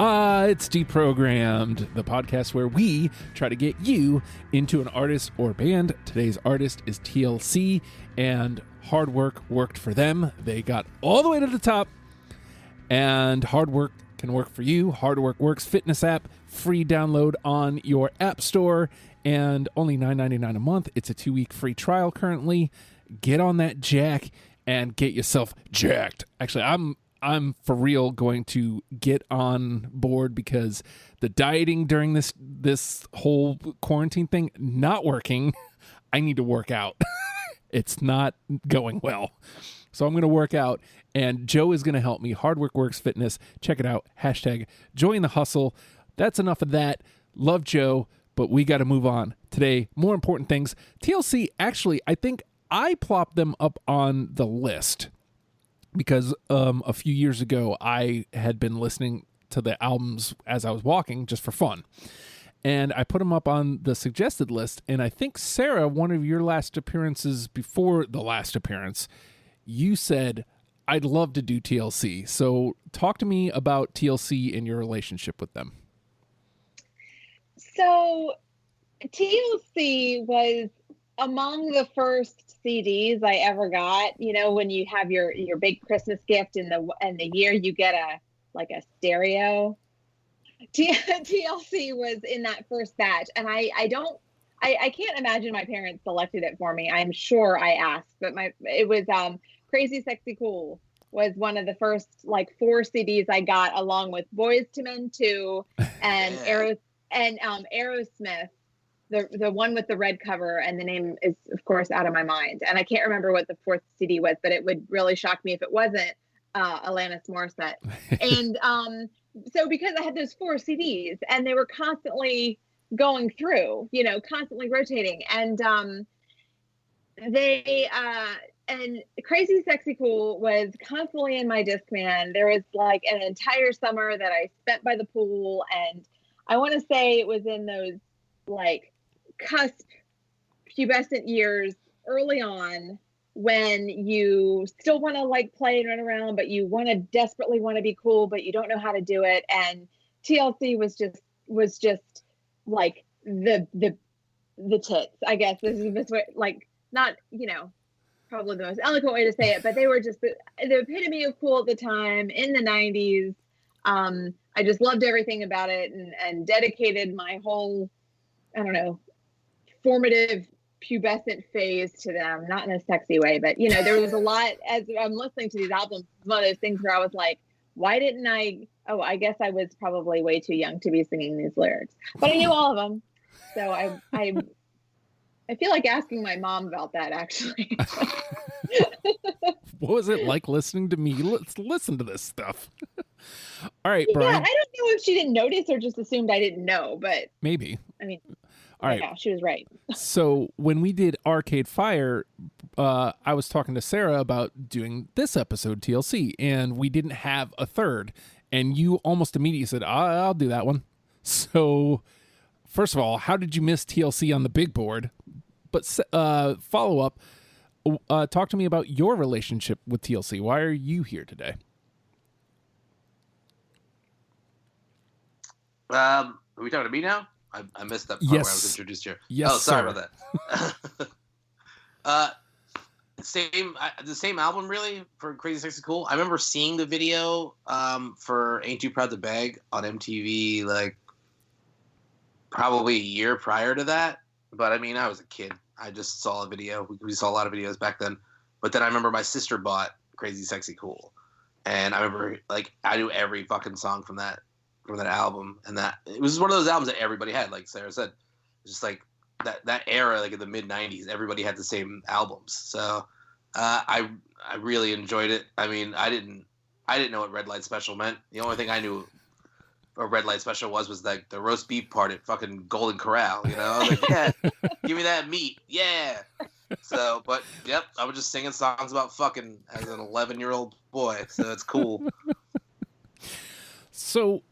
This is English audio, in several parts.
It's Deprogrammed, the podcast where we try to get you into an artist or band. Today's artist is TLC, and hard work worked for them. They got all the way to the top, and hard work can work for you. Hard Work Works fitness app, free download on your app store, and only $9.99 a month. It's a 2-week free trial currently. Get on that jack and get yourself jacked. Actually, I'm for real going to get on board because the dieting during this whole quarantine thing not working. I need to work out. It's not going well. So I'm going to work out, and Joe is going to help me. Hard Work Works Fitness. Check it out. Hashtag join the hustle. That's enough of that. Love Joe, but we got to move on. Today, more important things. TLC, actually, I think I plopped them up on the list because a few years ago, I had been listening to the albums as I was walking just for fun. And I put them up on the suggested list. And I think, Sarah, one of your last appearances before the last appearance, you said, I'd love to do TLC. So talk to me about TLC and your relationship with them. So TLC was among the first CDs I ever got. You know, when you have your big Christmas gift in the year you get a stereo. TLC was in that first batch, and I can't imagine my parents selected it for me. I'm sure I asked, but it was Crazy Sexy Cool was one of the first 4 CDs I got, along with Boyz II Men 2 and Aerosmith. The one with the red cover, and the name is, of course, out of my mind. And I can't remember what the 4th CD was, but it would really shock me if it wasn't Alanis Morissette. And so because I had those 4 CDs, and they were constantly going through, constantly rotating. And and Crazy Sexy Cool was constantly in my Discman. There was an entire summer that I spent by the pool, and I want to say it was in those cusp pubescent years early on, when you still want to play and run around, but you desperately want to be cool, but you don't know how to do it. And TLC was just the tits, I guess. This is this way, not, probably the most eloquent way to say it, but they were just the epitome of cool at the time in the 90s. I just loved everything about it, and dedicated my whole, formative pubescent phase to them, not in a sexy way, but there was a lot. As I'm listening to these albums, it's one of those things where I was like, why didn't I guess I was probably way too young to be singing these lyrics, but I knew all of them. So I feel like asking my mom about that, actually. What was it like listening to me? Let's listen to this stuff. All right, yeah, Bryan. I don't know if she didn't notice or just assumed I didn't know, but maybe. All right. Yeah, she was right. So when we did Arcade Fire, I was talking to Sarah about doing this episode, TLC, and we didn't have a third. And you almost immediately said, I'll do that one. So first of all, how did you miss TLC on the big board? But follow up, talk to me about your relationship with TLC. Why are you here today? Are we talking to me now? I missed that part where I was introduced here. Yes, sorry about that. The same album, really, for Crazy Sexy Cool. I remember seeing the video for Ain't Too Proud to Beg on MTV, probably a year prior to that. But, I was a kid. I just saw a video. We saw a lot of videos back then. But then I remember my sister bought Crazy Sexy Cool. And I remember, I knew every fucking song from that album, and that it was one of those albums that everybody had, like Sarah said, just that era, in the mid 90s, everybody had the same albums. So I really enjoyed it. I didn't know what Red Light Special meant. The only thing I knew a Red Light Special was the roast beef part at fucking Golden Corral. I was like, yeah, give me that meat, yeah. So, but yep, I was just singing songs about fucking as an 11-year-old boy. So it's cool. So,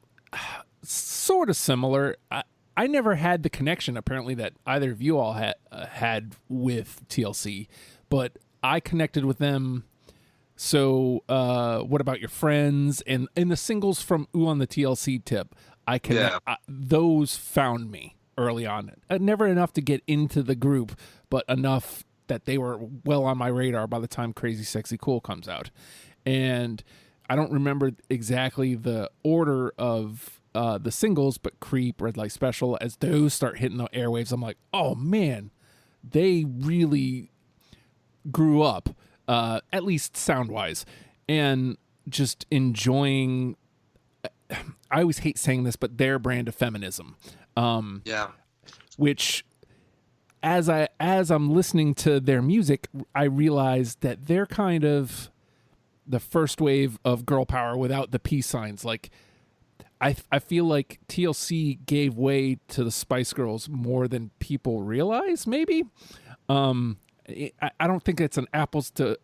sort of similar. I never had the connection, apparently, that either of you all had with TLC, but I connected with them So, what about your friends and the singles from Ooh on the TLC tip? Those found me early on. Never enough to get into the group, but enough that they were well on my radar by the time Crazy Sexy Cool comes out. And I don't remember exactly the order of the singles, but Creep, Red Light Special, as those start hitting the airwaves, I'm like, oh man, they really grew up, at least sound-wise, and just enjoying, I always hate saying this, but their brand of feminism. Which, as I'm listening to their music, I realize that they're kind of the first wave of girl power without the peace signs. Like, I feel like TLC gave way to the Spice Girls more than people realize, maybe. I don't think it's an apples to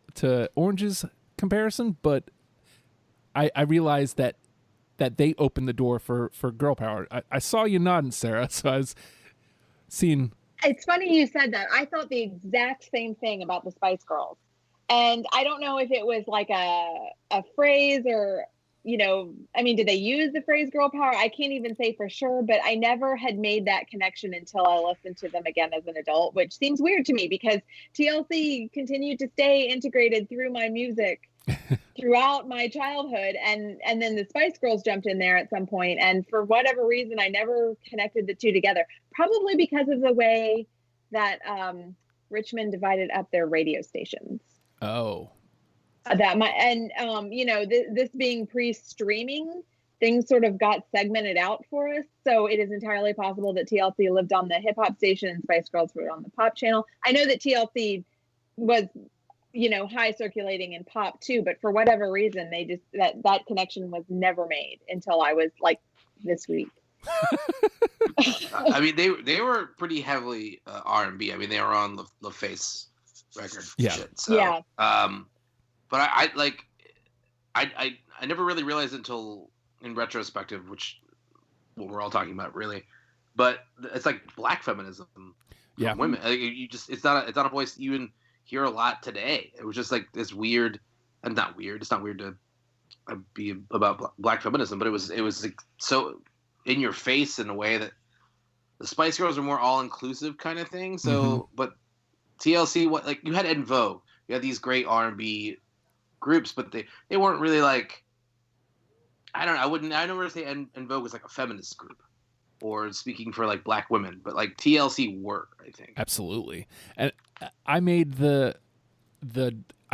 oranges comparison, but I realize that they opened the door for girl power. I saw you nodding, Sarah, so I was seeing. It's funny you said that. I thought the exact same thing about the Spice Girls. And I don't know if it was like a phrase or, did they use the phrase girl power? I can't even say for sure, but I never had made that connection until I listened to them again as an adult, which seems weird to me because TLC continued to stay integrated through my music throughout my childhood. And then the Spice Girls jumped in there at some point. And for whatever reason, I never connected the two together, probably because of the way that Richmond divided up their radio stations. Oh. This being pre-streaming, things sort of got segmented out for us. So it is entirely possible that TLC lived on the hip hop station and Spice Girls were on the pop channel. I know that TLC was, high circulating in pop too, but for whatever reason, they just, that connection was never made until I was like this week. I mean, they were pretty heavily R&B. I mean, they were on the Face record. Yeah. Shit, so, yeah. But I never really realized until in retrospective, which what we're all talking about really, but it's like black feminism. Yeah. From women. Like, it's not a voice you even hear a lot today. It was just like this weird, and not weird. It's not weird to be about black feminism, but it was like so in your face in a way that the Spice Girls are more all inclusive kind of thing. So, but TLC, like you had En Vogue, you had these great R&B groups, but they weren't really like, I never say En Vogue was like a feminist group or speaking for like black women, but like TLC were, I think. Absolutely. And I made I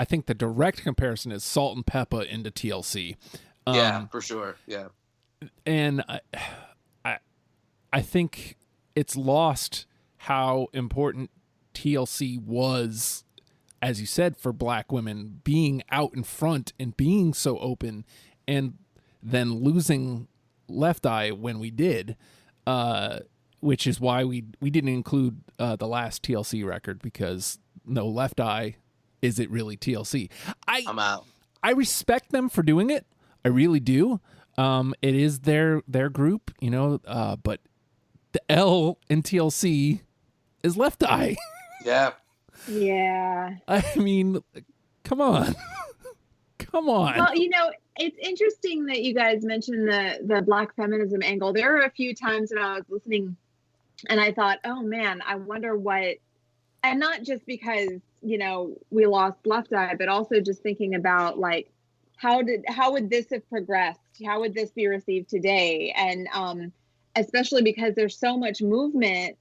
think the direct comparison is Salt and Peppa into TLC. Yeah, for sure. Yeah. And I think it's lost how important TLC was, as you said, for black women, being out in front and being so open, and then losing Left Eye when we did, which is why we didn't include the last TLC record, because no Left Eye, is it really TLC? I'm out. I respect them for doing it. I really do. It is their group, but the L in TLC is Left Eye. Yeah. Yeah. I mean, come on. Come on. Well, it's interesting that you guys mentioned the black feminism angle. There were a few times when I was listening and I thought, oh man, I wonder what, and not just because, we lost Left Eye, but also just thinking about like, how would this have progressed? How would this be received today? And especially because there's so much movement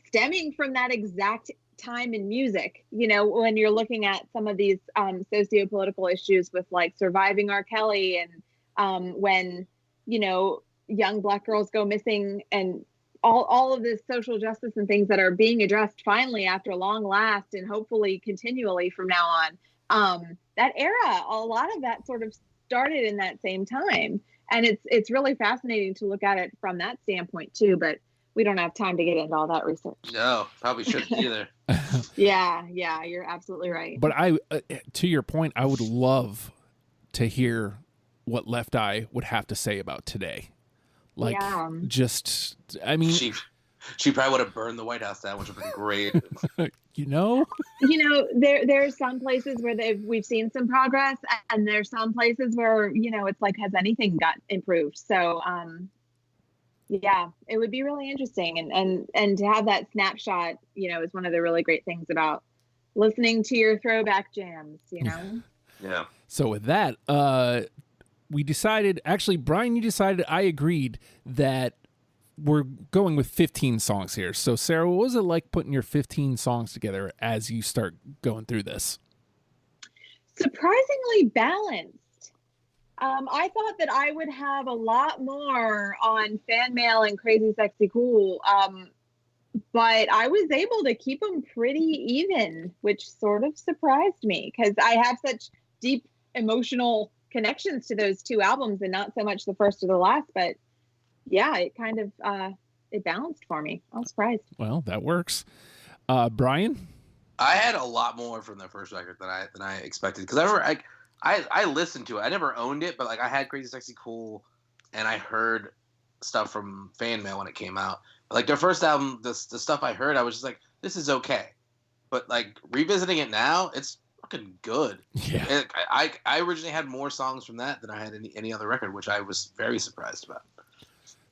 stemming from that exact time in music, when you're looking at some of these socio-political issues with like surviving R. Kelly and when, young black girls go missing and all of this social justice and things that are being addressed finally after long last and hopefully continually from now on. That era, a lot of that sort of started in that same time. And it's really fascinating to look at it from that standpoint too, but we don't have time to get into all that research. No, probably shouldn't either. Yeah, you're absolutely right. But to your point, I would love to hear what Left Eye would have to say about today. Like, yeah. just, I mean, She probably would have burned the White House down, which would have been great. There's some places where we've seen some progress, and there's some places where it's like, has anything got improved? So yeah, it would be really interesting, and to have that snapshot, is one of the really great things about listening to your throwback jams. Yeah. So with that, we decided. Actually, Bryan, you decided. I agreed that we're going with 15 songs here. So, Sarah, what was it like putting your 15 songs together as you start going through this? Surprisingly balanced. I thought that I would have a lot more on Fan Mail and Crazy Sexy Cool, but I was able to keep them pretty even, which sort of surprised me because I have such deep emotional connections to those two albums and not so much the first or the last, but yeah, it kind of it balanced for me. I was surprised. Well, that works. Bryan? I had a lot more from the first record than I expected because I listened to it. I never owned it, but like I had Crazy Sexy Cool, and I heard stuff from Fan Mail when it came out. But like their first album, the stuff I heard, I was just like, this is okay. But like revisiting it now, it's fucking good. Yeah. I originally had more songs from that than I had any other record, which I was very surprised about.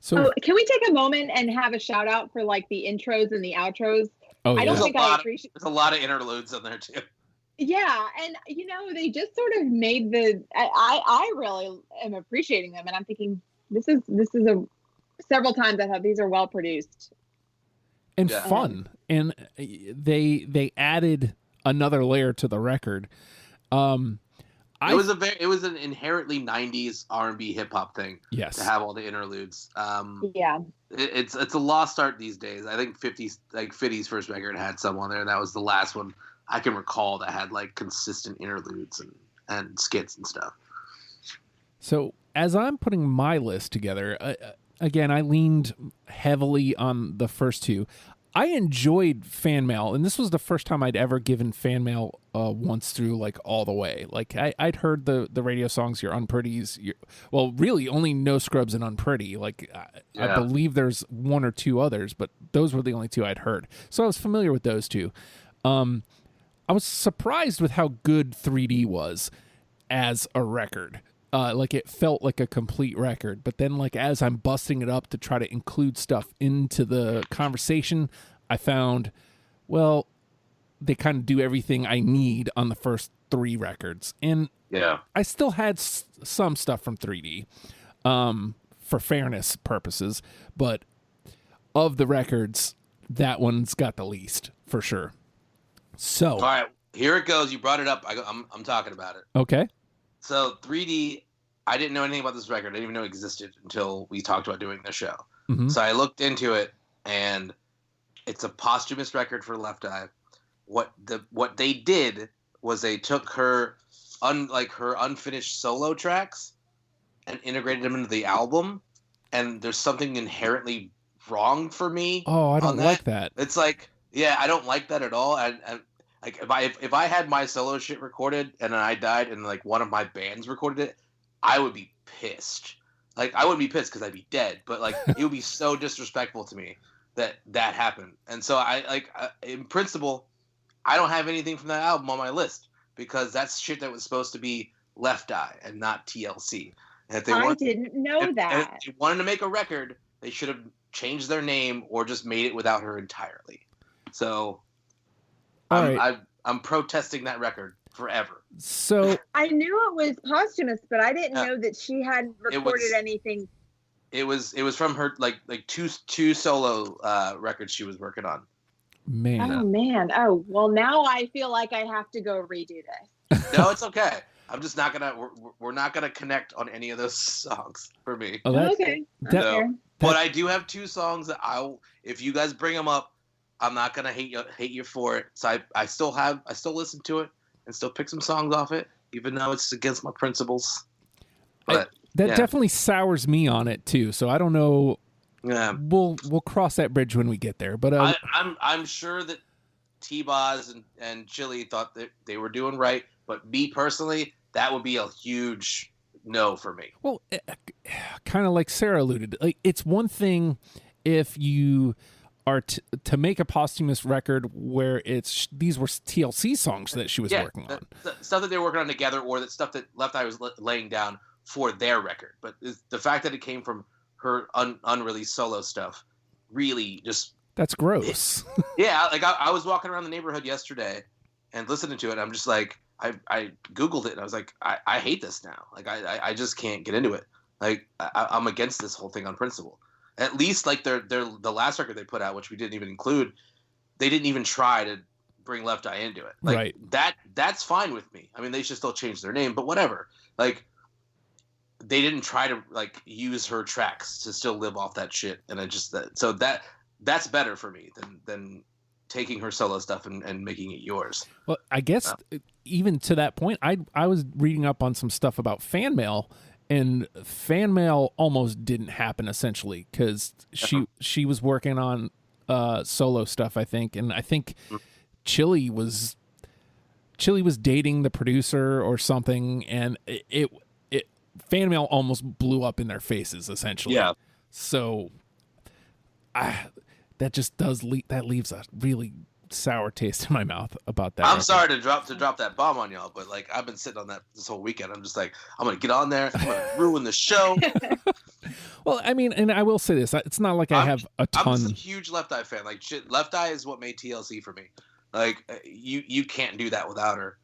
So can we take a moment and have a shout out for like the intros and the outros? Oh, yeah. I don't think I appreciate. There's a lot of interludes on there too. Yeah, and they just sort of made I really am appreciating them, and I'm thinking this is several times I thought these are well produced and fun, and they added another layer to the record. It was an inherently 90s R&B hip hop thing. Yes. To have all the interludes. Yeah. It's a lost art these days. I think 50's first record had some on there, and that was the last one I can recall that had like consistent interludes and skits and stuff. So as I'm putting my list together, again, I leaned heavily on the first two. I enjoyed Fan Mail, and this was the first time I'd ever given Fan Mail once through, like, all the way. Like, I'd heard the radio songs, Your Unpretties, well, really only No Scrubs and Unpretty. Like, I believe there's one or two others, but those were the only two I'd heard. So I was familiar with those two. I was surprised with how good 3D was as a record. Like, it felt like a complete record, but then like as I'm busting it up to try to include stuff into the conversation, I found, well, they kind of do everything I need on the first three records, and I still had some stuff from 3D for fairness purposes, but of the records, that one's got the least for sure. So all right, here it goes. You brought it up. I'm talking about it. Okay. So 3D, I didn't know anything about this record. I didn't even know it existed until we talked about doing the show. Mm-hmm. So I looked into it, and it's a posthumous record for Left Eye. What they did was they took her unfinished solo tracks and integrated them into the album, and there's something inherently wrong for me. Oh, I don't like that. It's like, yeah, I don't like that at all. And like if I had my solo shit recorded and then I died and like one of my bands recorded it, I would be pissed. Like I wouldn't be pissed because I'd be dead, but like it would be so disrespectful to me that happened. And so in principle, I don't have anything from that album on my list because that's shit that was supposed to be Left Eye and not TLC. And if I didn't know that. If they wanted to make a record, they should have changed their name or just made it without her entirely. So I'm protesting that record forever. So I knew it was posthumous, but I didn't know that she hadn't recorded anything. It was from her like two solo records she was working on. Man. Oh man. Oh well, now I feel like I have to go redo this. No, it's okay. I'm just not gonna. We're not gonna connect on any of those songs for me. Oh, okay. But I do have two songs that if you guys bring them up, I'm not gonna hate you for it. So I still listen to it and still pick some songs off it, even though it's against my principles. But that definitely sours me on it too. So I don't know. Yeah, we'll cross that bridge when we get there. But I'm sure that T-Boz and Chili thought that they were doing right, but me personally, that would be a huge no for me. Well, kind of like Sarah alluded, like it's one thing if you are to make a posthumous record where these were TLC songs that she was working on. The stuff that they were working on together, or that stuff that Left Eye was laying down for their record. But the fact that it came from her unreleased solo stuff really just... That's gross. Yeah, like I was walking around the neighborhood yesterday and listening to it, and I'm just like, I Googled it, and I was like, I hate this now. Like, I just can't get into it. Like, I'm against this whole thing on principle. At least, like, the last record they put out, which we didn't even include, they didn't even try to bring Left Eye into it. Like, right. That's fine with me. I mean, they should still change their name, but whatever. Like, they didn't try to, like, use her tracks to still live off that shit. And that's better for me than taking her solo stuff and making it yours. Well, I guess even to that point, I was reading up on some stuff about fan mail, and fan mail almost didn't happen essentially because she was working on solo stuff, I think, and I think Chili was dating the producer or something, and it fan mail almost blew up in their faces essentially. Yeah. So that just that leaves a really sour taste in my mouth about that. I'm sorry to drop that bomb on y'all, but like I've been sitting on that this whole weekend. I'm just like, I'm gonna get on there. I'm gonna ruin the show. Well, I mean, and I will say this: it's not like I have a ton. I'm a huge Left Eye fan. Like, Left Eye is what made TLC for me. Like, you can't do that without her.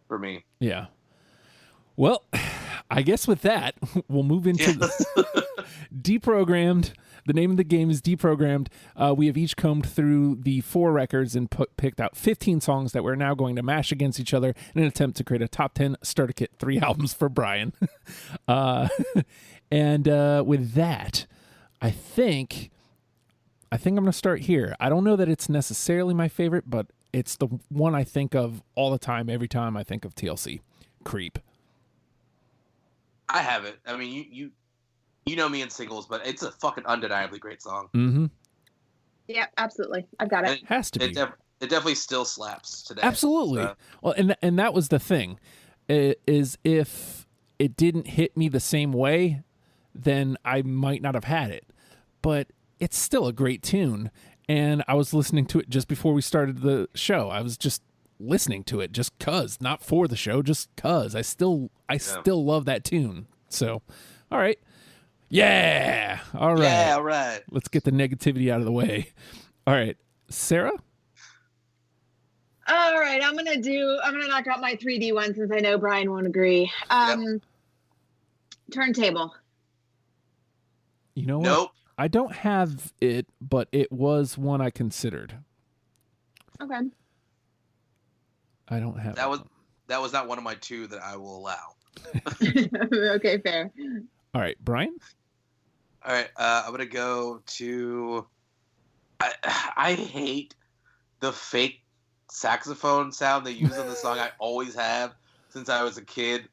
For me. Yeah. Well, I guess with that, we'll move into Deprogrammed. The name of the game is Deprogrammed. We have each combed through the 4 records and picked out 15 songs that we're now going to mash against each other in an attempt to create a top 10 starter kit 3 albums for Bryan. And with that, I think I'm going to start here. I don't know that it's necessarily my favorite, but it's the one I think of all the time, every time I think of TLC. Creep. I have it. I mean, you know me in singles, but it's a fucking undeniably great song. Mm-hmm. Yeah, absolutely. I've got it. It has to be. It definitely still slaps today. Absolutely. So. Well, and that was the thing, is if it didn't hit me the same way, then I might not have had it. But it's still a great tune, and I was listening to it just before we started the show. I was just listening to it just cause, not for the show, just cause. I still love that tune. So, all right. Yeah. All right. Yeah, all right. Let's get the negativity out of the way. All right. Sarah? All right. I'm going to knock out my 3D one since I know Bryan won't agree. Turntable. You know what? Nope. I don't have it, but it was one I considered. Okay. I don't have that. That was not one of my 2 that I will allow. Okay, fair. All right, Bryan? All right, I'm going to go to... I hate the fake saxophone sound they use on the song. I always have since I was a kid.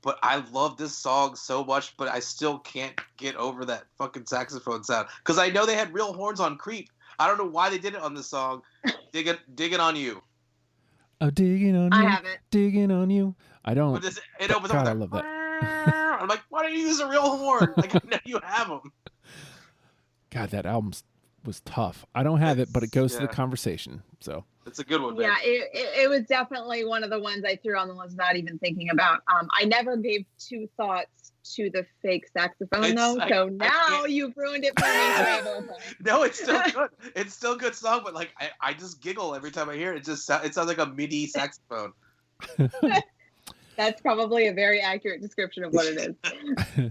But I love this song so much, but I still can't get over that fucking saxophone sound. Because I know they had real horns on Creep. I don't know why they did it on this song. Digging on You. Oh, digging on you. I have it. Digging on you. I don't. But it opens up God, with I love that. I'm like, why don't you use a real horn? Like, I know you have them. God, that album was tough. I don't have it, but it goes to the conversation. So it's a good one. Yeah, it was definitely one of the ones I threw on the list without even thinking about. I never gave 2 thoughts to the fake saxophone so now you've ruined it for me forever. No, it's still good. It's still a good song, but like I just giggle every time I hear it. It sounds like a MIDI saxophone. That's probably a very accurate description of what it is.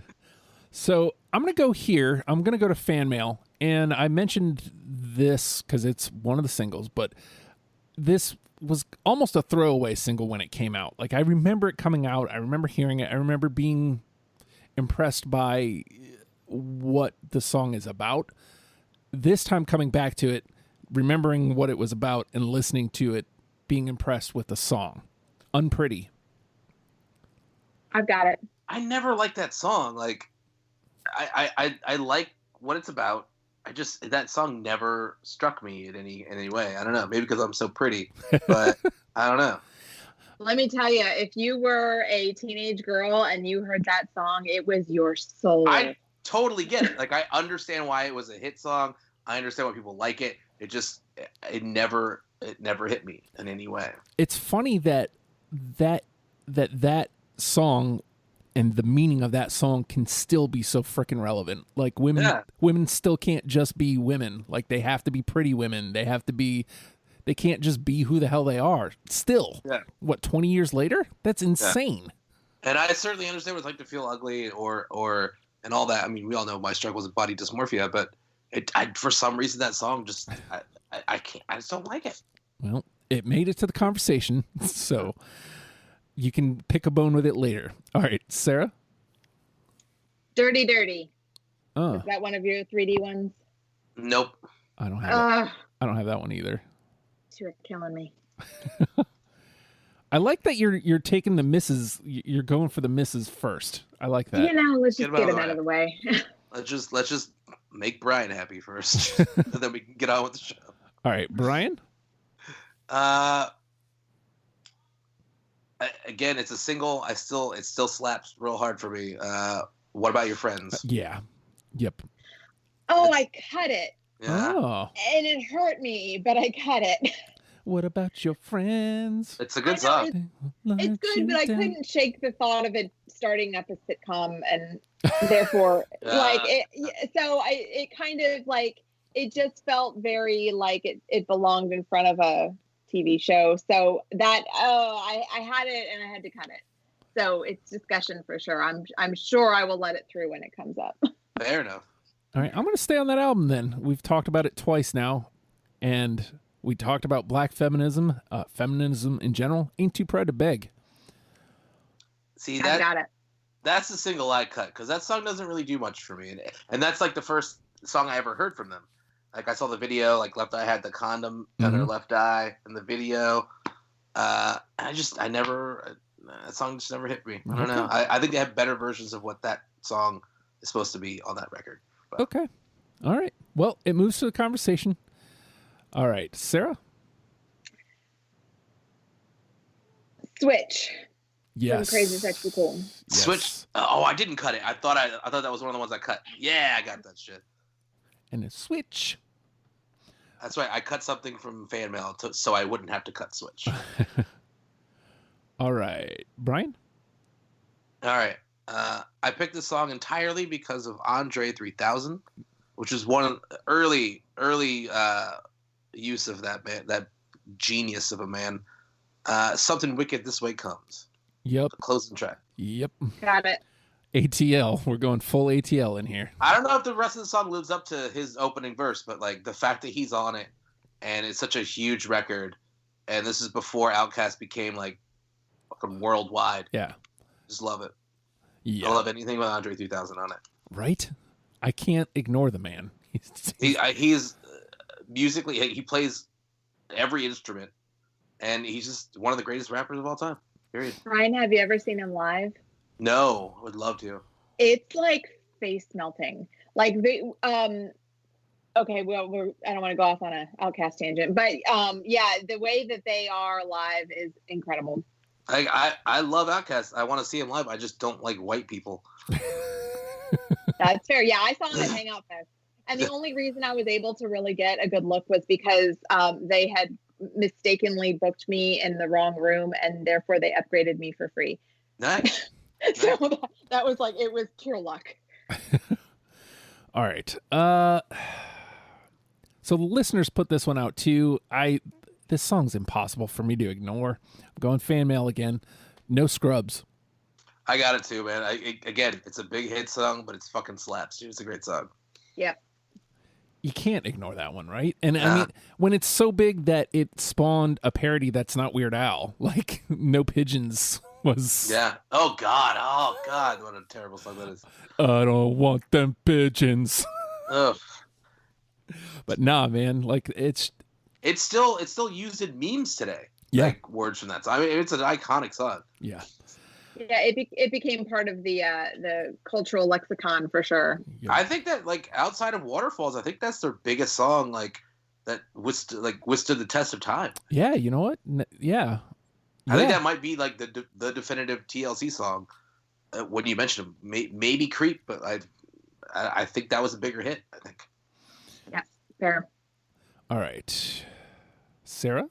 So I'm going to go here. I'm going to go to fan mail. And I mentioned this because it's one of the singles, but this was almost a throwaway single when it came out. Like, I remember it coming out. I remember hearing it. I remember being impressed by what the song is about. This time coming back to it, remembering what it was about and listening to it, being impressed with the song. Unpretty. I've got it. I never liked that song. Like, I like what it's about. That song never struck me in any way. I don't know. Maybe because I'm so pretty, but I don't know. Let me tell you, if you were a teenage girl and you heard that song, it was your soul. I totally get it. Like, I understand why it was a hit song. I understand why people like it. it never hit me in any way. It's funny that song and the meaning of that song can still be so freaking relevant. Like women still can't just be women. Like they have to be pretty women. They can't just be who the hell they are. Still, what, 20 years later? That's insane. And I certainly understand what it's like to feel ugly or and all that. I mean, we all know my struggle with body dysmorphia, but for some reason that song just I just don't like it. Well, it made it to the conversation, so you can pick a bone with it later. All right, Sarah? Dirty Dirty. Oh. Is that one of your 3D ones? Nope. I don't have I don't have that one either. You're killing me. I like that you're taking the misses. You're going for the misses first. I like that. Let's just get them out of the way. Let's just make Bryan happy first, and then we can get on with the show. All right, Bryan. Again, it's a single. It still slaps real hard for me. What About Your Friends? Yeah. Yep. Oh, I cut it. Yeah. Oh. And it hurt me, but I cut it. What about your friends? It's a good song. It's good, but I couldn't shake the thought of it starting up a sitcom, and therefore, it kind of like, it just felt very like it belonged in front of a TV show. So that, I had it and I had to cut it. So it's discussion for sure. I'm sure I will let it through when it comes up. Fair enough. All right, I'm going to stay on that album then. We've talked about it twice now, and we talked about black feminism, feminism in general. Ain't Too Proud to Beg. See, I got it. That's the single I cut, because that song doesn't really do much for me. And that's like the first song I ever heard from them. Like I saw the video, like Left Eye had the condom on her left eye in the video. That song just never hit me. I don't know. I think they have better versions of what that song is supposed to be on that record. But. Okay. All right. Well, it moves to the conversation. All right. Sarah? Switch. Yes. Crazy Sexy Cool. Yes. Switch. Oh, I didn't cut it. I thought that was one of the ones I cut. Yeah, I got that shit. And a Switch. That's right. I cut something from fan mail so I wouldn't have to cut Switch. All right. Bryan? All right. I picked this song entirely because of Andre 3000, which is one early use of that man, that genius of a man. Something Wicked This Way Comes. Yep. The closing track. Yep. Got it. ATL. We're going full ATL in here. I don't know if the rest of the song lives up to his opening verse, but like the fact that he's on it and it's such a huge record, and this is before Outkast became like fucking worldwide. Yeah. Just love it. Yeah. I love anything with Andre 3000 on it. Right? I can't ignore the man. He's musically, he plays every instrument, and he's just one of the greatest rappers of all time. Period. Bryan, have you ever seen him live? No, would love to. It's like face melting. Like okay, well, I don't want to go off on a Outkast tangent, but the way that they are live is incredible. I love Outkast. I want to see him live. I just don't like white people. That's fair. Yeah, I saw him at Hangout Fest, and the only reason I was able to really get a good look was because they had mistakenly booked me in the wrong room, and therefore they upgraded me for free. Nice. So that was like, it was pure luck. All right. So the listeners put this one out too. This song's impossible for me to ignore. I'm going fan mail again. No Scrubs. I got it too, man. Again, it's a big hit song, but it's fucking slaps, dude. It's a great song. Yeah. You can't ignore that one, right? And I mean, when it's so big that it spawned a parody that's not Weird Al, like No Pigeons was. Yeah. Oh God. What a terrible song that is. I don't want them pigeons. Ugh. But nah, man. Like it's still used in memes today. Yeah. Like words from that song. I mean, it's an iconic song. Yeah. Yeah, it became part of the cultural lexicon for sure. Yeah. I think that, like, outside of Waterfalls, I think that's their biggest song, like, that withstood the test of time. Yeah, you know what? Yeah. I think that might be like the definitive TLC song. When you mentioned it, maybe Creep, but I think that was a bigger hit. I think. Yeah, fair. All right. Sarah?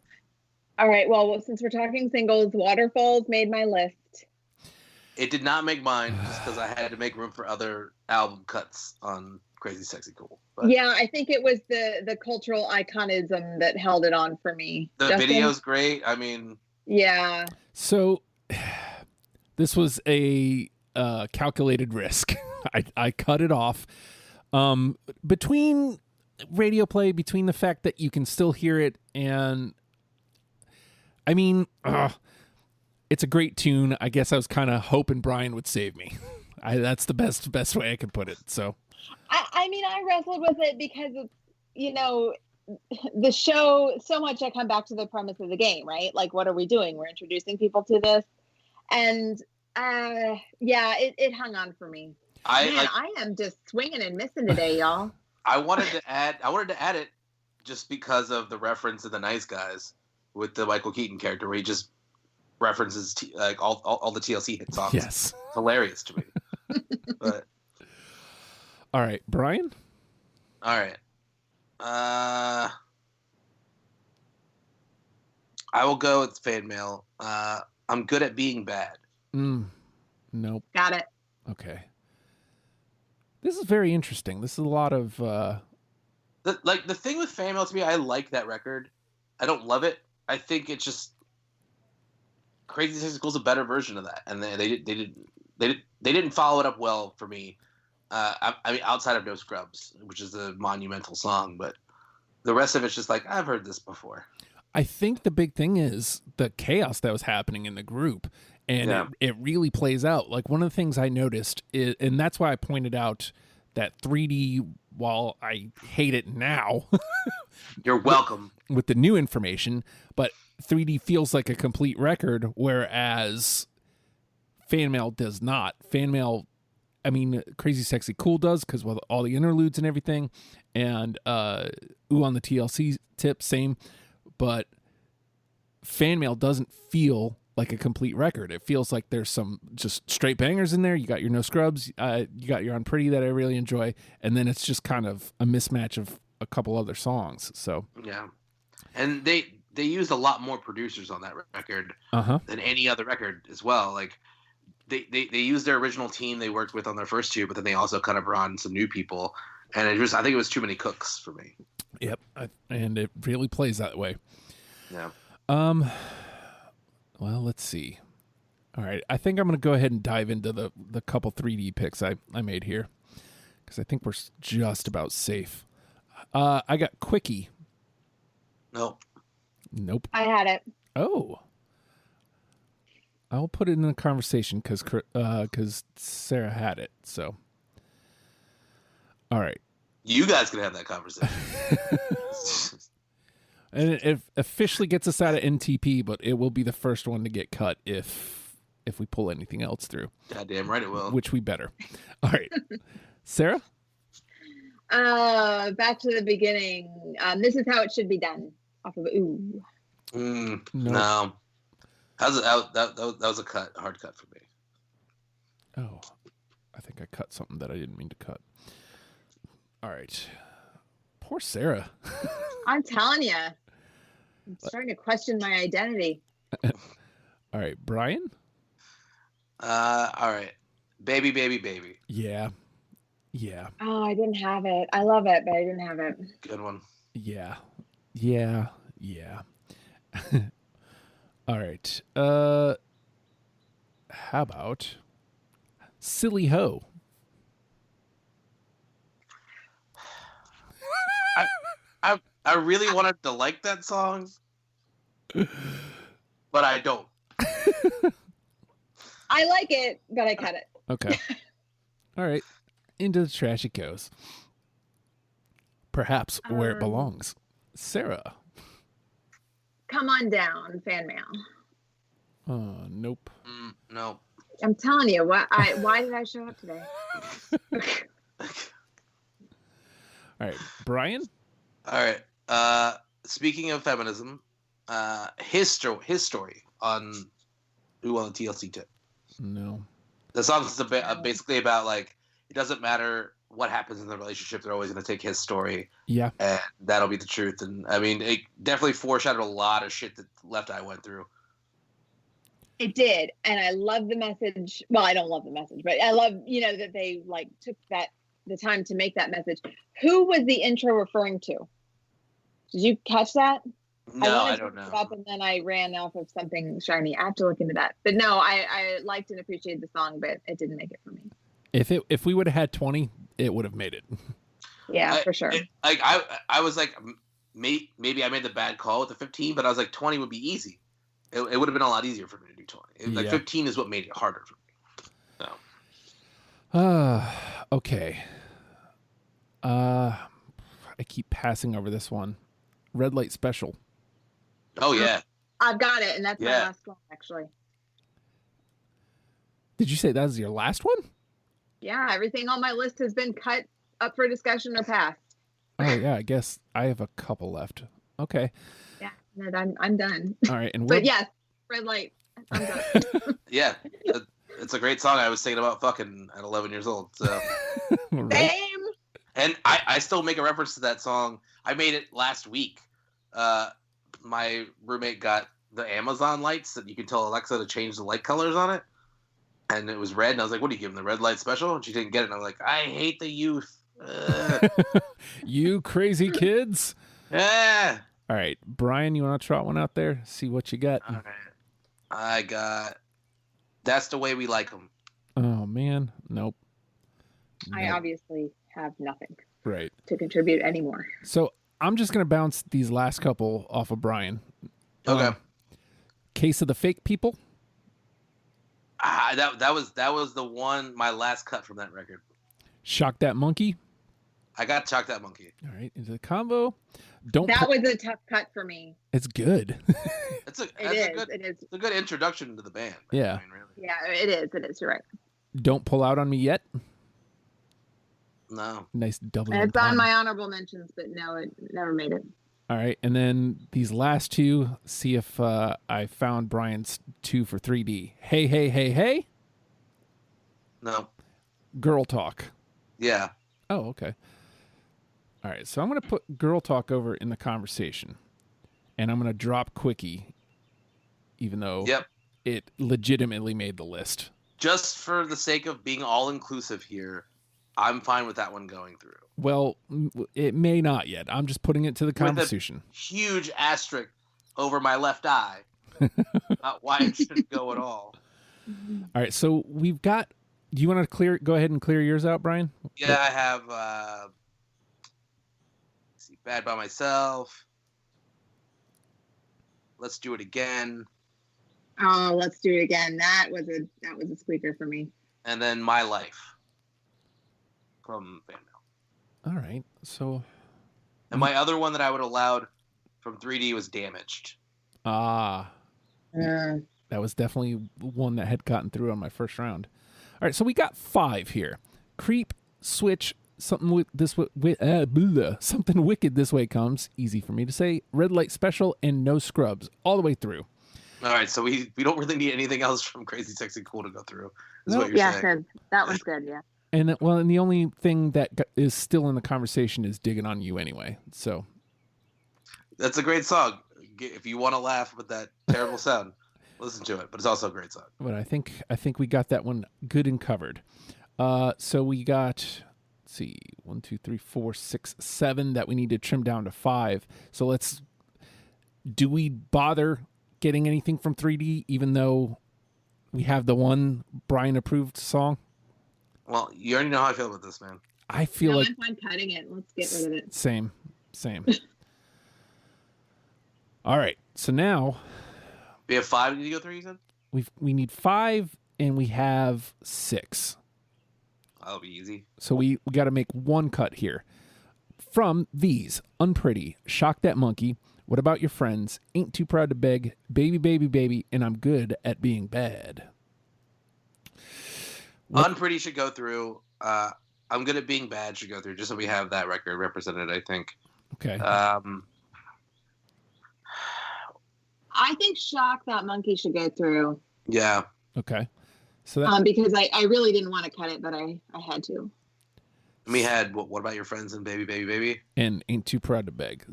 All right. Well, since we're talking singles, Waterfalls made my list. It did not make mine just because I had to make room for other album cuts on Crazy Sexy Cool. But Yeah, I think it was the cultural iconism that held it on for me. the Justin? video's great. I mean, Yeah. So this was a calculated risk. I cut it off. Between radio play, between the fact that you can still hear it, and I mean, it's a great tune. I guess I was kind of hoping Bryan would save me. That's the best way I can put it. So, I mean, I wrestled with it because it's, the show, so much I come back to the premise of the game, right? Like, what are we doing? We're introducing people to this. And it hung on for me. I am just swinging and missing today, y'all. I wanted to add it just because of the reference to The Nice Guys with the Michael Keaton character, where he just references all the TLC hit songs. yes. Hilarious to me. But All right, Bryan? all right, I will go with fan mail. I'm good at being bad. Nope. Got it. Okay. This is very interesting. This is a lot of The thing with fan mail to me, I like that record. I don't love it. I think it's just Crazy Sexy Cool's a better version of that, and they didn't follow it up well for me. I mean, outside of No Scrubs, which is a monumental song, but the rest of it's just like, I've heard this before. I think the big thing is the chaos that was happening in the group, and it really plays out. Like, one of the things I noticed is, and that's why I pointed out that 3D, while I hate it now, You're welcome. with the new information, but 3D feels like a complete record, whereas fan mail does not. Fan mail, I mean, Crazy Sexy Cool does, because with all the interludes and everything, and Ooh on the TLC tip, same, but fan mail doesn't feel like a complete record. It feels like there's some just straight bangers in there. You got your No Scrubs, you got your Unpretty that I really enjoy, and then it's just kind of a mismatch of a couple other songs. So Yeah, and they used a lot more producers on that record than any other record as well. Like they used their original team they worked with on their first two, but then they also kind of brought on some new people, and I think it was too many cooks for me. Yep, and it really plays that way. Yeah. Well, let's see. All right, I think I'm going to go ahead and dive into the couple 3D picks I made here, because I think we're just about safe. I got Quickie. Nope. I had it. Oh. I'll put it in the conversation because Sarah had it. So, all right. You guys can have that conversation. And it officially gets us out of NTP, but it will be the first one to get cut if we pull anything else through. Goddamn right it will. Which we better. All right. Sarah? Back to the beginning. This is how it should be done. Off of Ooh. No. That was a hard cut for me. Oh, I think I cut something that I didn't mean to cut. All right. Poor Sarah. I'm telling you. I'm starting to question my identity. All right, Bryan? All right. Baby, baby, baby. Yeah. Oh, I didn't have it. I love it, but I didn't have it. Good one. Yeah. All right. How about Silly Ho? I really wanted to like that song, but I don't. I like it, but I cut it. Okay. All right. Into the trash it goes. Perhaps where it belongs. Sarah. Come on down, fan mail. Nope. No. I'm telling you, why did I show up today? All right, Bryan. All right. Speaking of feminism, his story on Who on the TLC tip. No. The song is basically about, like, it doesn't matter what happens in the relationship. They're always going to take his story. Yeah. And that'll be the truth. And I mean, it definitely foreshadowed a lot of shit that Left Eye went through. It did. And I love the message. Well, I don't love the message, but I love, that they like took the time to make that message. Who was the intro referring to? Did you catch that? No, I To don't know. look up and then I ran off of something shiny. I have to look into that. But no, I liked and appreciated the song, but it didn't make it for me. If we would have had 20, it would have made it. Yeah, for sure. I was like, maybe I made the bad call with the 15, but I was like, 20 would be easy. It would have been a lot easier for me to do 20. Like 15 is what made it harder for me. So. Okay. I keep passing over this one. Red Light Special. Oh yeah. I've got it, and that's my last one, actually. Did you say that was your last one? Yeah, everything on my list has been cut up for discussion or passed. Oh yeah, I guess I have a couple left. Okay. Yeah, no, I'm done. All right, and but yes, Red Light. I'm done. Yeah, it's a great song. I was thinking about fucking at 11 years old. So. Right? Same. And I still make a reference to that song. I made it last week. My roommate got the Amazon lights that you can tell Alexa to change the light colors on it. And it was red. And I was like, what do you give them, the red light special? And she didn't get it. And I was like, I hate the youth. You crazy kids. Yeah. All right. Brian, you want to trot one out there? See what you got. All right. I got That's the Way We Like 'Em. Oh, man. Nope. I obviously have nothing to contribute anymore. So I'm just going to bounce these last couple off of Brian. Okay. Case of the Fake People. That was the one, my last cut from that record. Shock That Monkey. I got Shock That Monkey. All right, into the combo. That was a tough cut for me. It's good. It is a good introduction to the band. Yeah. I mean, really. Yeah, it is. It is. You're right. Don't Pull Out on Me Yet. No. Nice double. And it's on my honorable mentions, but no, it never made it. All right, and then these last two, see if I found Brian's 2 for 3D. Hey, hey, hey, hey. No. Girl Talk. Yeah. Oh, okay. All right, so I'm going to put Girl Talk over in the conversation, and I'm going to drop Quickie, even though it legitimately made the list. Just for the sake of being all-inclusive here, I'm fine with that one going through. Well, it may not yet. I'm just putting it to the conversation. With a huge asterisk over my left eye. Not why it shouldn't go at all. All right, so we've got... Do you want to go ahead and clear yours out, Brian? Yeah, I have... let's see, Bad By Myself. Let's Do It Again. Oh, Let's Do It Again. That was a squeaker for me. And then My Life. From Fan Mail. All right, so... And my other one that I would have allowed from 3D was Damaged. That was definitely one that had gotten through on my first round. All right, so we got 5 here. Creep, Switch, Something Something Wicked This Way Comes, easy for me to say, Red Light Special, and No Scrubs, all the way through. All right, so we don't really need anything else from Crazy Sexy Cool to go through, is what you're saying. Good. That one's good, yeah. And the only thing that is still in the conversation is Digging on You anyway. So that's a great song. If you want to laugh with that terrible sound, listen to it. But it's also a great song. But I think we got that one good and covered. So we got, let's see, 1, 2, 3, 4, 6, 7 that we need to trim down to 5. So do we bother getting anything from 3D, even though we have the one Brian approved song? Well, you already know how I feel about this, man. I feel like I'm fine cutting it. Let's get rid of it. Same. All right. So now we have 5 to go through, you said? We need 5 and we have 6. That'll be easy. So we got to make one cut here. From these, Unpretty, Shock That Monkey, What About Your Friends, Ain't Too Proud to Beg, Baby, Baby, Baby, and I'm Good at Being Bad. Unpretty should go through. I'm Good at Being Bad should go through, just so we have that record represented, I think. Okay. I think Shock That Monkey should go through. Yeah. Okay. So that, because I really didn't want to cut it, but I had to. And we had what about your friends and baby, baby, baby? And Ain't Too Proud to Beg.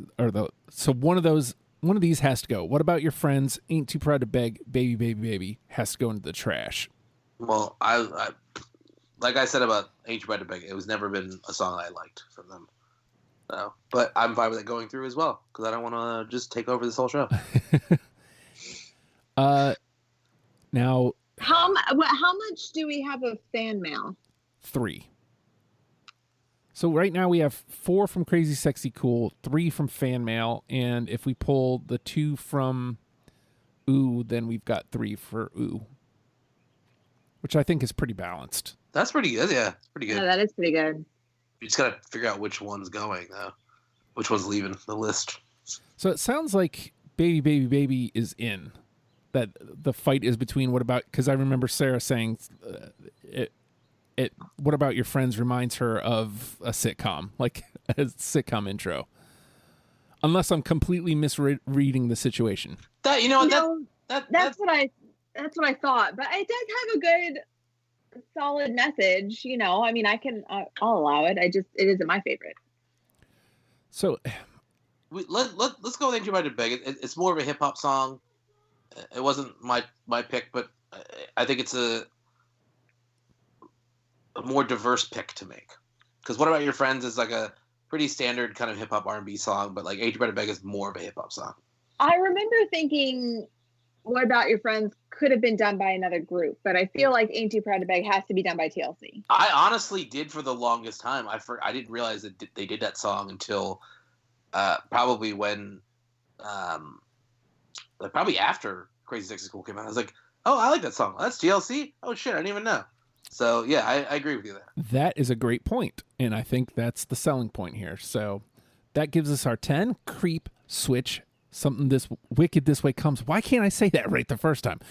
So one of these has to go. What about your friends? Ain't Too Proud to Beg, baby, baby, baby has to go into the trash. Well, I like I said about Ain't Too Proud to Beg, it was never been a song I liked from them. So, but I'm fine with it going through as well because I don't want to just take over this whole show. Now, how much do we have of fan mail? 3. So right now we have 4 from Crazy Sexy Cool, 3 from fan mail, and if we pull the 2 from Ooh, then we've got 3 for Ooh, which I think is pretty balanced. That's pretty good. Yeah, it's pretty good. Yeah, that is pretty good. You just gotta figure out which one's going though, which one's leaving the list. So it sounds like Baby Baby Baby is in. That the fight is between what about, because I remember Sarah saying what about your friends reminds her of a sitcom, like a sitcom intro. Unless I'm completely misreading the situation. That's what I thought, but it does have a good, solid message. I mean, I'll allow it. It isn't my favorite. So let's go with Ain't Too Proud to Beg. It's more of a hip hop song. It wasn't my pick, but I think it's a more diverse pick to make. Because What About Your Friends is like a pretty standard kind of hip hop R&B song, but like Ain't Too Proud to Beg is more of a hip hop song. I remember thinking What About Your Friends could have been done by another group, but I feel like Ain't Too Proud to Beg has to be done by TLC. I honestly did for the longest time. I didn't realize that they did that song until probably when probably after Crazy Sexy Cool came out. I was like, oh, I like that song. That's TLC? Oh, shit, I didn't even know. So, yeah, I agree with you there. That is a great point, and I think that's the selling point here. So that gives us our 10. Creep, Switch, Something This Wicked This Way Comes. Why can't I say that right the first time?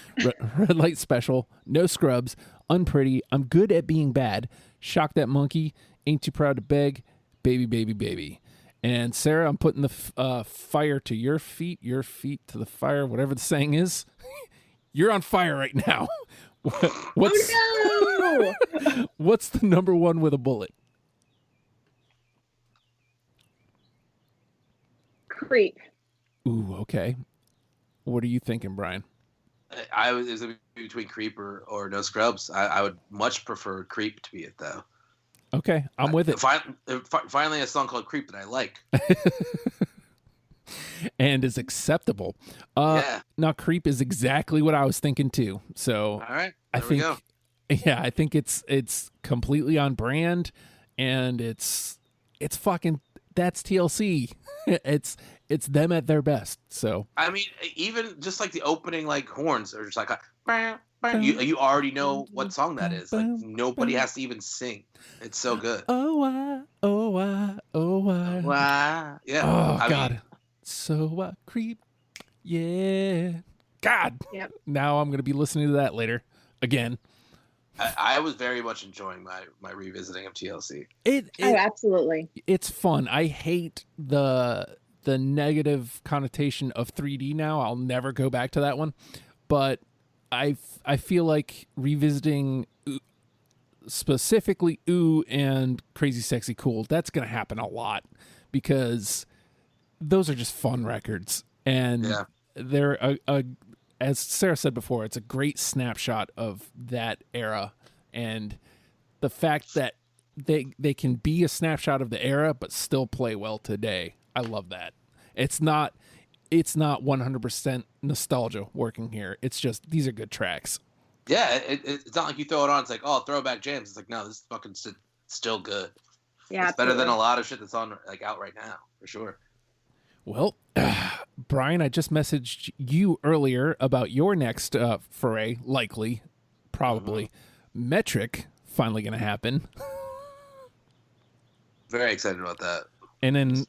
Red Light Special, No Scrubs, Unpretty, I'm Good at Being Bad, Shock That Monkey, Ain't Too Proud to Beg, Baby, Baby, Baby. And Sarah, I'm putting the fire to your feet to the fire, whatever the saying is. You're on fire right now. Oh no! What's the number one with a bullet? Creep. Ooh, okay. What are you thinking, Brian? It was between Creep or No Scrubs. I would much prefer Creep to be it, though. Okay, I'm with it. Finally, a song called Creep that I like. And is acceptable. Yeah. Now, Creep is exactly what I was thinking, too. So, all right, we go. Yeah, I think it's completely on brand, and it's fucking, that's TLC. It's them at their best. So, I mean, even just like the opening, like horns are just like you already know what song that is. Like nobody has to even sing. It's so good. Oh, Wow. Yeah. Oh, God. So creep. Yeah. God. Yep. Now I'm going to be listening to that later again. I was very much enjoying my revisiting of TLC. Oh, absolutely. It's fun. I hate the negative connotation of 3D now. I'll never go back to that one. But I feel like revisiting specifically Ooh and Crazy Sexy Cool, that's going to happen a lot because those are just fun records. And they're as Sarah said before, it's a great snapshot of that era. And the fact that they can be a snapshot of the era but still play well today. I love that. It's not 100% nostalgia working here. It's just these are good tracks. Yeah, it's not like you throw it on. It's like, oh, throwback jams. It's like, no, this is fucking still good. Yeah, it's better than a lot of shit that's on like out right now for sure. Well, Brian, I just messaged you earlier about your next foray. Likely, probably, Metric. Finally going to happen. Very excited about that. And then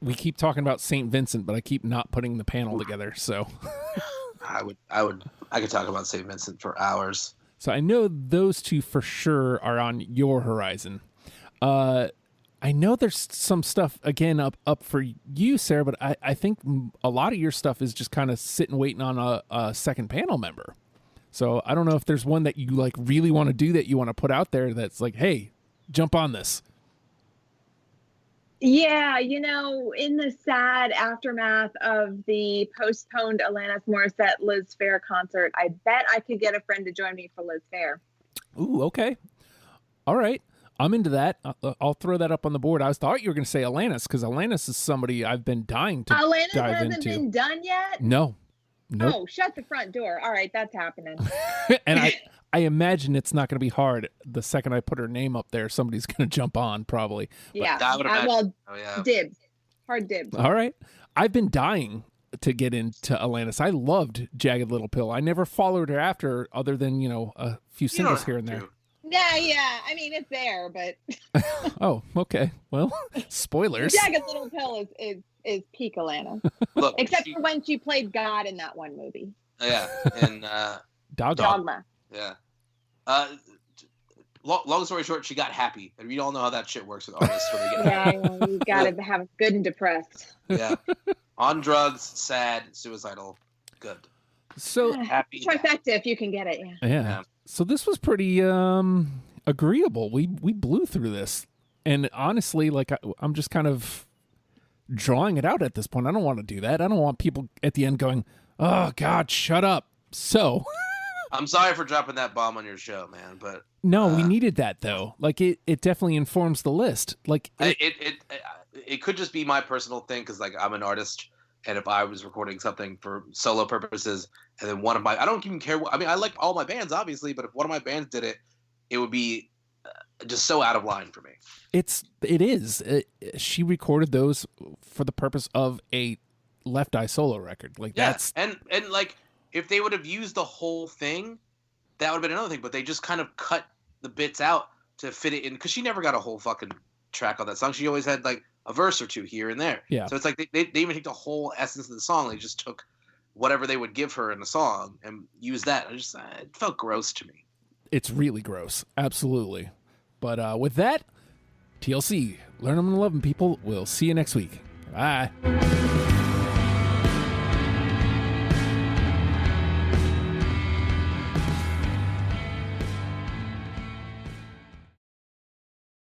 we keep talking about St. Vincent, but I keep not putting the panel together. So I could talk about St. Vincent for hours. So I know those two for sure are on your horizon. I know there's some stuff again up for you, Sarah, but I think a lot of your stuff is just kind of sitting waiting on a second panel member. So I don't know if there's one that you like really want to do that you want to put out there that's like, hey, jump on this. Yeah, in the sad aftermath of the postponed Alanis Morissette Liz Phair concert, I bet I could get a friend to join me for Liz Phair. Ooh, okay. All right. I'm into that. I'll throw that up on the board. I thought you were going to say Alanis, because Alanis is somebody I've been dying to Alanis dive hasn't into. been done yet? No. Nope. Oh, shut the front door. All right, that's happening. And I imagine it's not going to be hard. The second I put her name up there, somebody's going to jump on, probably. Yeah. I would imagine. Well, Oh, yeah. dibs. Hard dibs. All right. I've been dying to get into Alanis. I loved Jagged Little Pill. I never followed her after, other than, a few You singles don't here and have there. to. Yeah. I mean, it's there, but Oh, okay. Well, spoilers. Jagged Little Pill is peak Alanis. Look, Except for when she played God in that one movie. yeah, and Dogma. yeah. Long story short, she got happy, and we all know how that shit works with artists when they get happy. Yeah, you gotta have good and depressed. Yeah, on drugs, sad, suicidal, good, So, happy. Trifecta if you can get it. Yeah. yeah. So this was pretty agreeable. We blew through this. And honestly, like I'm just kind of drawing it out at this point. I don't want to do that. I don't want people at the end going, "Oh God, shut up." So I'm sorry for dropping that bomb on your show, man, but no, we needed that though. Like it definitely informs the list. Like it could just be my personal thing because like I'm an artist, and if I was recording something for solo purposes, and then one of my I don't even care. I mean, I like all my bands obviously, but if one of my bands did it, it would be just so out of line for me. it is. She recorded those for the purpose of a Left Eye solo record. Like that's and like if they would have used the whole thing, that would have been another thing. But they just kind of cut the bits out to fit it in because she never got a whole fucking track on that song. She always had like a verse or two here and there. Yeah. So it's like they even take the whole essence of the song. They just took whatever they would give her in the song and use that. It felt gross to me. it's really gross. Absolutely. But with that, TLC, learn them and love them, people. We'll see you next week. Bye.